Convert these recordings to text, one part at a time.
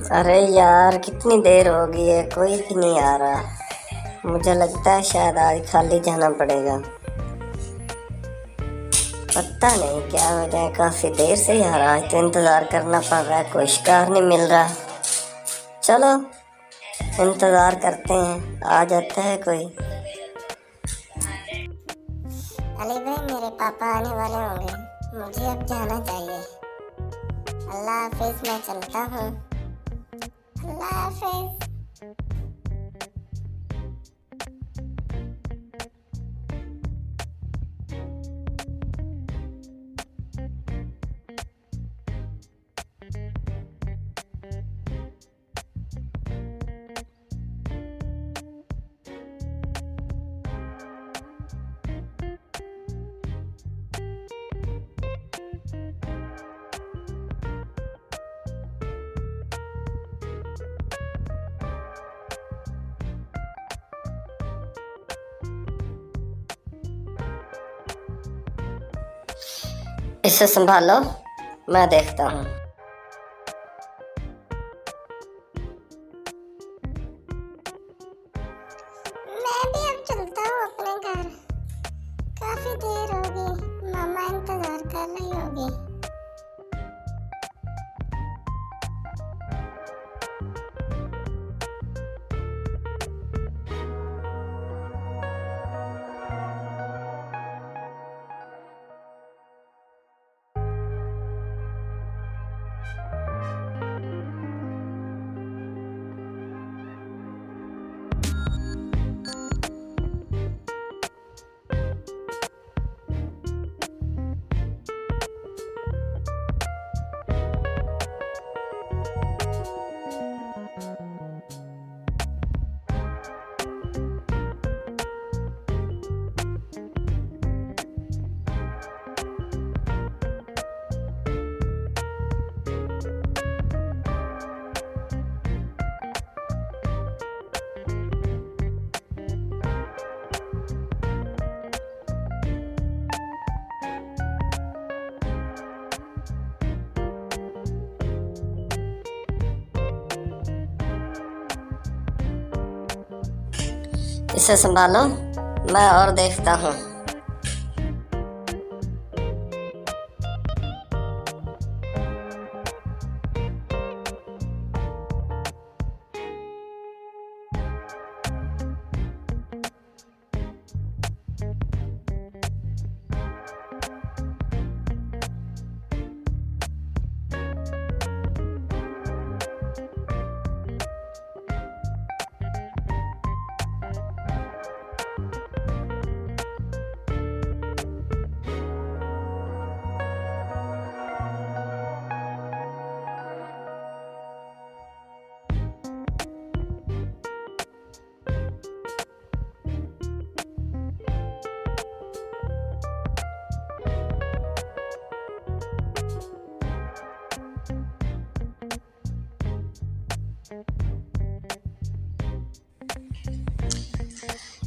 अरे यार, कितनी देर हो गई है, कोई भी नहीं आ रहा। मुझे लगता है शायद आज खाली जाना पड़ेगा। पता नहीं क्या हो जाए, काफी देर से यार आज तो इंतजार करना पड़ रहा है, कोई शिकार नहीं मिल रहा। चलो इंतजार करते हैं, आ जाता है कोई। अली भाई, मेरे पापा आने वाले होंगे, मुझे अब जाना चाहिए। अल्लाह हाफिज, मैं चलता हूँ। अल्लाह हाफिज। इसे संभालो, मैं देखता हूँ। मैं भी अब चलता हूँ अपने घर। काफी देर हो गई, मामा इंतजार कर रही होगी। इसे संभालो, मैं और देखता हूँ।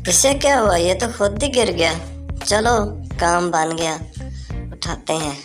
इसे क्या हुआ, ये तो खुद ही गिर गया। चलो काम बन गया, उठाते हैं।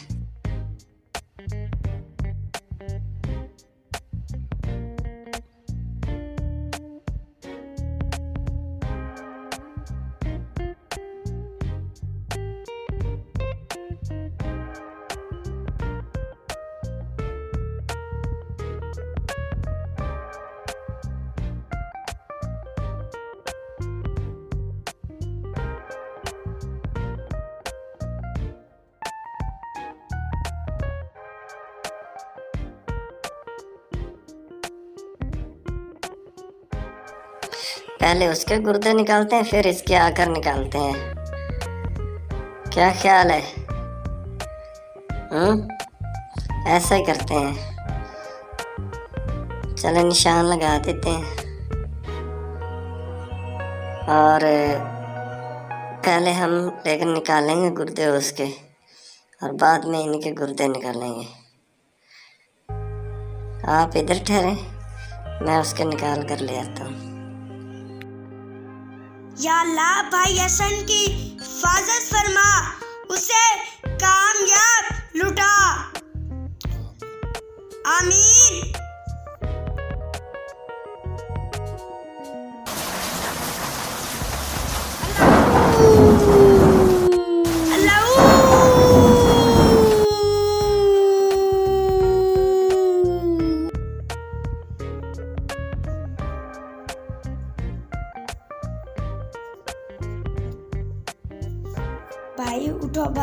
पहले उसके गुर्दे निकालते हैं, फिर इसके आकर निकालते हैं। क्या ख्याल है? ऐसा ही करते हैं। चलो निशान लगा देते हैं, और पहले हम लेकर निकालेंगे गुर्दे उसके, और बाद में इनके गुर्दे निकालेंगे। आप इधर ठहरे, मैं उसके निकाल कर ले आता हूँ। या अल्लाह, भाई हसन की हिफाजत फरमा, उसे कामयाब लुटा। आमीन।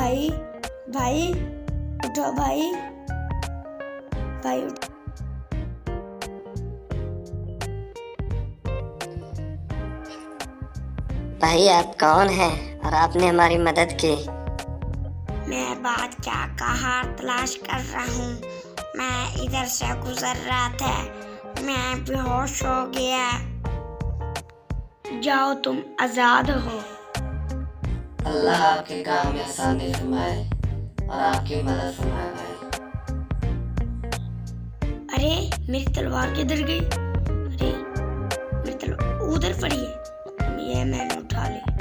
भाई भाई उठो भाई, भाई उठो। भाई आप कौन हैं और आपने हमारी मदद की? मैं बादशाह का हार तलाश कर रहा हूँ। मैं इधर से गुजर रहा था, मैं बेहोश हो गया। जाओ तुम आजाद हो। अल्लाह आपके काम में आसानी फरमाए और आपकी मदद फरमाए भाई। अरे मेरी तलवार किधर गई? अरे मेरी तलवार उधर पड़ी है, ये मैंने उठा ली।